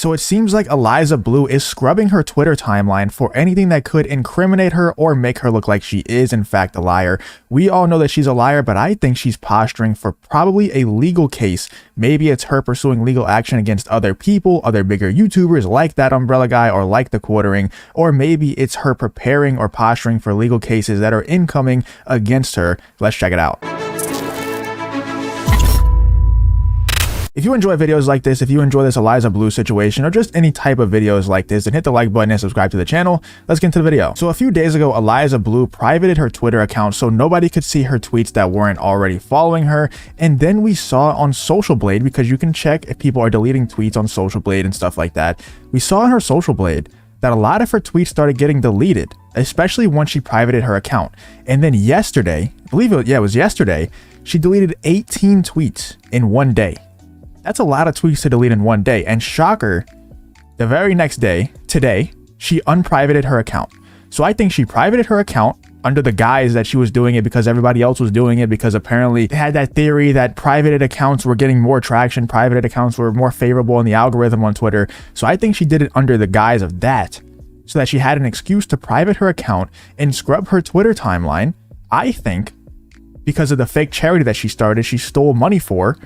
So it seems like Eliza Bleu is scrubbing her Twitter timeline for anything that could incriminate her or make her look like she is in fact a liar. We all know that she's a liar, but I think she's posturing for probably a legal case. Maybe it's her pursuing legal action against other people, other bigger YouTubers like that umbrella guy or like the Quartering, or maybe it's her preparing or posturing for legal cases that are incoming against her. Let's check it out. If you enjoy videos like this, if you enjoy this Eliza Bleu situation or just any type of videos like this, then hit the like button and subscribe to the channel. Let's get into the video. So a few days ago, Eliza Bleu privated her Twitter account so nobody could see her tweets that weren't already following her. And then we saw on Social Blade, because you can check if people are deleting tweets on Social Blade and stuff like that. We saw on her Social Blade that a lot of her tweets started getting deleted, especially once she privated her account. And then yesterday, I believe it was yesterday, she deleted 18 tweets in one day. That's a lot of tweets to delete in one day. And shocker, the very next day, today, she unprivated her account. So I think she privated her account under the guise that she was doing it because everybody else was doing it, because apparently they had that theory that privated accounts were getting more traction, privated accounts were more favorable in the algorithm on Twitter. So I think she did it under the guise of that, so that she had an excuse to private her account and scrub her Twitter timeline. I think because of the fake charity that she started, she stole money for.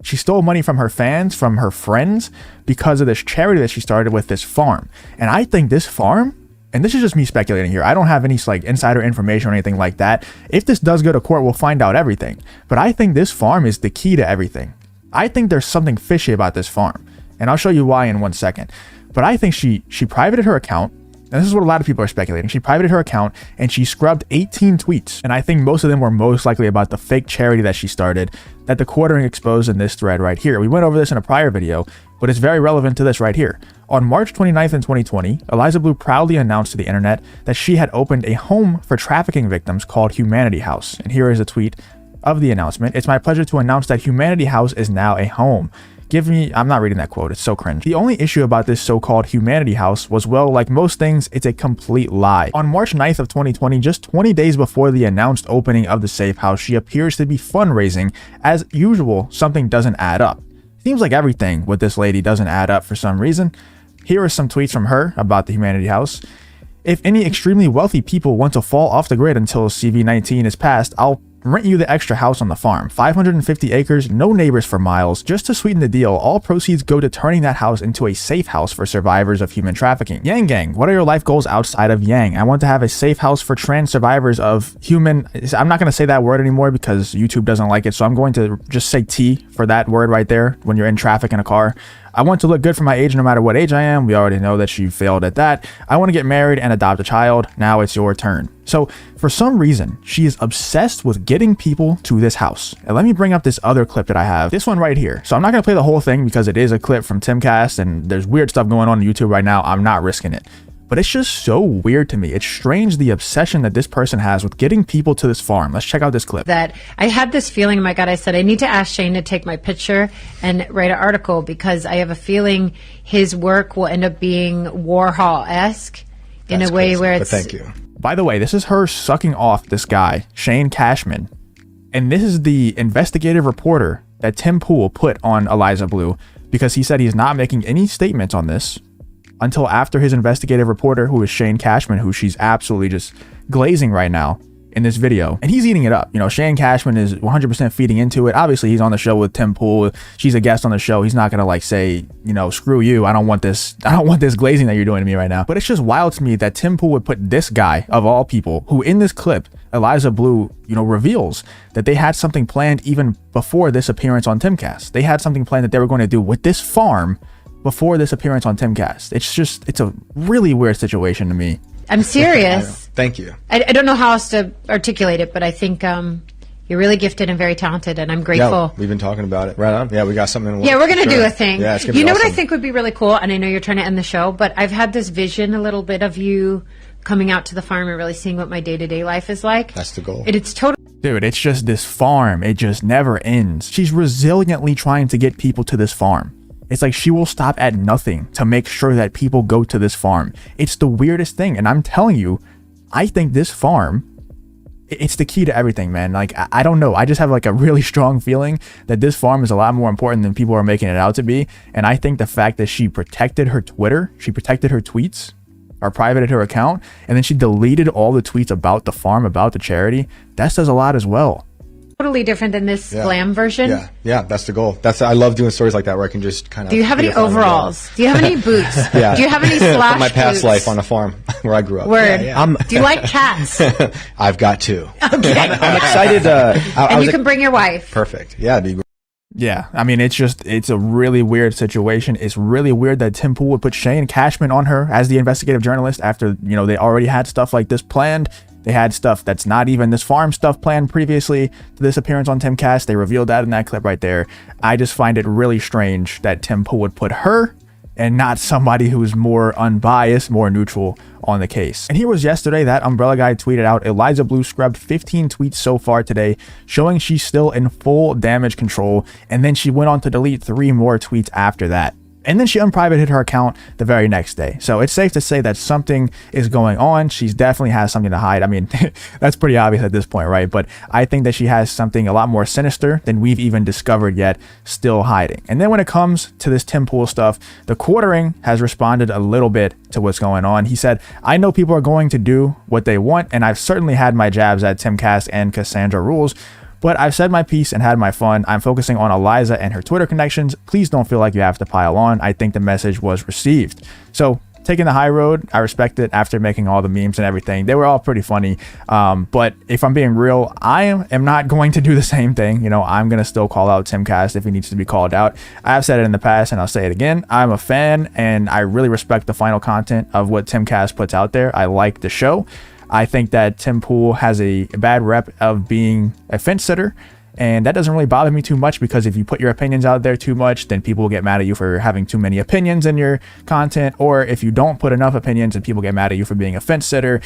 She stole money from her fans, from her friends, because of this charity that she started with this farm. And I think this farm, and this is just me speculating here, I don't have any like insider information or anything like that. If this does go to court, we'll find out everything. But I think this farm is the key to everything. I think there's something fishy about this farm, and I'll show you why in 1 second. But I think she privated her account. And this is what a lot of people are speculating. She privated her account and she scrubbed 18 tweets. And I think most of them were most likely about the fake charity that she started, that the Quartering exposed in this thread right here. We went over this in a prior video, but it's very relevant to this right here. On March 29th in 2020, Eliza Bleu proudly announced to the internet that she had opened a home for trafficking victims called Humanity House. And here is a tweet of the announcement. "It's my pleasure to announce that Humanity House is now a home. I'm not reading that quote, it's so cringe. The only issue about this so-called Humanity House was, well, like most things, it's a complete lie." On March 9th of 2020, just 20 days before the announced opening of the safe house, she appears to be fundraising. As usual, something doesn't add up. Seems like everything with this lady doesn't add up for some reason. Here are some tweets from her about the Humanity House. "If any extremely wealthy people want to fall off the grid until CV-19 is passed, I'll rent you the extra house on the farm. 550 acres, no neighbors for miles. Just to sweeten the deal, all proceeds go to turning that house into a safe house for survivors of human trafficking. Yang Gang, what are your life goals outside of Yang? I want to have a safe house for trans survivors of human..." I'm not going to say that word anymore because YouTube doesn't like it, so I'm going to just say T for that word right there when you're in traffic in a car. "I want to look good for my age no matter what age I am." We already know that she failed at that. "I want to get married and adopt a child. Now it's your turn." So for some reason, she is obsessed with getting people to this house. And let me bring up this other clip that I have. This one right here. So I'm not going to play the whole thing because it is a clip from Timcast and there's weird stuff going on YouTube right now. I'm not risking it. But it's just so weird to me. It's strange, the obsession that this person has with getting people to this farm. Let's check out this clip. That I had this feeling, oh my God, I said, I need to ask Shane to take my picture and write an article because I have a feeling his work will end up being Warhol-esque in a way crazy, where it's... But thank you. By the way, this is her sucking off this guy, Shane Cashman. And this is the investigative reporter that Tim Pool put on Eliza Bleu because he said he's not making any statements on this until after his investigative reporter, who is Shane Cashman, who she's absolutely just glazing right now in this video. And he's eating it up. You know, Shane Cashman is 100% feeding into it. Obviously, he's on the show with Tim Pool. She's a guest on the show. He's not going to like say, you know, screw you. I don't want this glazing that you're doing to me right now. But it's just wild to me that Tim Pool would put this guy, of all people, who in this clip, Eliza Bleu, you know, reveals that they had something planned even before this appearance on Timcast. They had something planned that they were going to do with this farm before this appearance on Timcast. It's a really weird situation to me. I'm serious. Thank you. I don't know how else to articulate it, but I think you're really gifted and very talented, and I'm grateful. Yeah, we've been talking about it. Right on. Yeah, we got something in the works. Yeah, we're going to do a thing. Yeah, it's gonna be You know awesome. what I think would be really cool, and I know you're trying to end the show, but I've had this vision a little bit of you coming out to the farm and really seeing what my day-to-day life is like. That's the goal. It's totally... Dude, it's just this farm. It just never ends. She's resiliently trying to get people to this farm. It's like she will stop at nothing to make sure that people go to this farm. It's the weirdest thing. And I'm telling you, I think this farm it's the key to everything, man. Like, I don't know. I just have like a really strong feeling that this farm is a lot more important than people are making it out to be. And I think the fact that she protected her Twitter, she protected her tweets, or privated her account, and then she deleted all the tweets about the farm, about the charity, that says a lot as well. Totally different than this glam version. Yeah, that's the goal. I love doing stories like that where I can just kind of. Do you have any overalls? Do you have any boots? Yeah. Do you have any slash From my past boots? life on a farm where I grew up. Word. Yeah. Do you like cats? I've got two. Okay. I'm excited. And you can bring your wife. Perfect. Yeah, it'd be great. Yeah, I mean, it's a really weird situation. It's really weird that Tim Pool would put Shane Cashman on her as the investigative journalist after, they already had stuff like this planned. They had stuff that's not even this farm stuff planned previously to this appearance on Timcast. They revealed that in that clip right there. I just find it really strange that Tim Pool would put her and not somebody who's more unbiased, more neutral on the case. And here was yesterday that Umbrella Guy tweeted out, Eliza Bleu scrubbed 15 tweets so far today, showing she's still in full damage control. And then she went on to delete 3 more tweets after that. And then she unprivated her account the very next day. So it's safe to say that something is going on. She definitely has something to hide. I mean, that's pretty obvious at this point, right? But I think that she has something a lot more sinister than we've even discovered yet, still hiding. And then when it comes to this Tim Pool stuff, the Quartering has responded a little bit to what's going on. He said, I know people are going to do what they want, and I've certainly had my jabs at Timcast and Cassandra Rules, but I've said my piece and had my fun. I'm focusing on Eliza and her Twitter connections. Please don't feel like you have to pile on. I think the message was received. So taking the high road, I respect it after making all the memes and everything. They were all pretty funny. But if I'm being real, I am not going to do the same thing. I'm going to still call out Timcast if he needs to be called out. I've said it in the past and I'll say it again. I'm a fan and I really respect the final content of what Timcast puts out there. I like the show. I think that Tim Pool has a bad rep of being a fence sitter, and that doesn't really bother me too much because if you put your opinions out there too much, then people will get mad at you for having too many opinions in your content, or if you don't put enough opinions, and people get mad at you for being a fence sitter.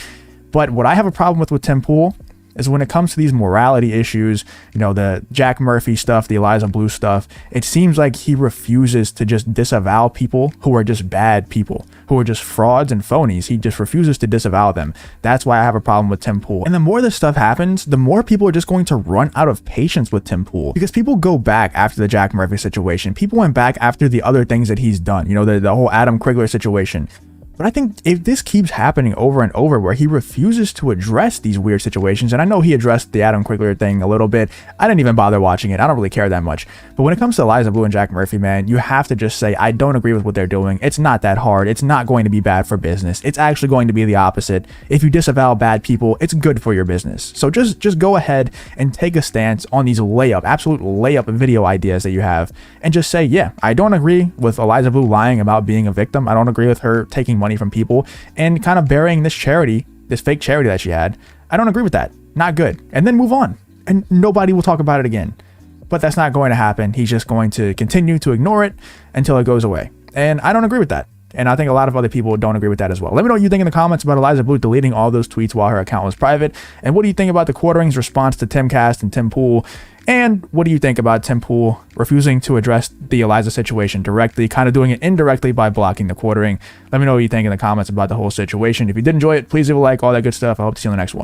But what I have a problem with Tim Pool is when it comes to these morality issues, the Jack Murphy stuff, the Eliza Bleu stuff, it seems like he refuses to just disavow people who are just bad people, who are just frauds and phonies. He just refuses to disavow them. That's why I have a problem with Tim Pool. And the more this stuff happens, the more people are just going to run out of patience with Tim Pool, because people go back after the Jack Murphy situation. People went back after the other things that he's done, the whole Adam Krigler situation. But I think if this keeps happening over and over where he refuses to address these weird situations, and I know he addressed the Adam Krigler thing a little bit. I didn't even bother watching it. I don't really care that much. But when it comes to Eliza Bleu and Jack Murphy, man, you have to just say, I don't agree with what they're doing. It's not that hard. It's not going to be bad for business. It's actually going to be the opposite. If you disavow bad people, it's good for your business. So just go ahead and take a stance on these absolute layup video ideas that you have, and just say, yeah, I don't agree with Eliza Bleu lying about being a victim. I don't agree with her taking money from people and kind of burying this fake charity that she had. I don't agree with that. Not good. And then move on. And nobody will talk about it again. But that's not going to happen. He's just going to continue to ignore it until it goes away. And I don't agree with that. And I think a lot of other people don't agree with that as well. Let me know what you think in the comments about Eliza Bleu deleting all those tweets while her account was private. And what do you think about the Quartering's response to Timcast and Tim Pool? And what do you think about Tim Pool refusing to address the Eliza situation directly, kind of doing it indirectly by blocking the Quartering? Let me know what you think in the comments about the whole situation. If you did enjoy it, please leave a like, all that good stuff. I hope to see you in the next one.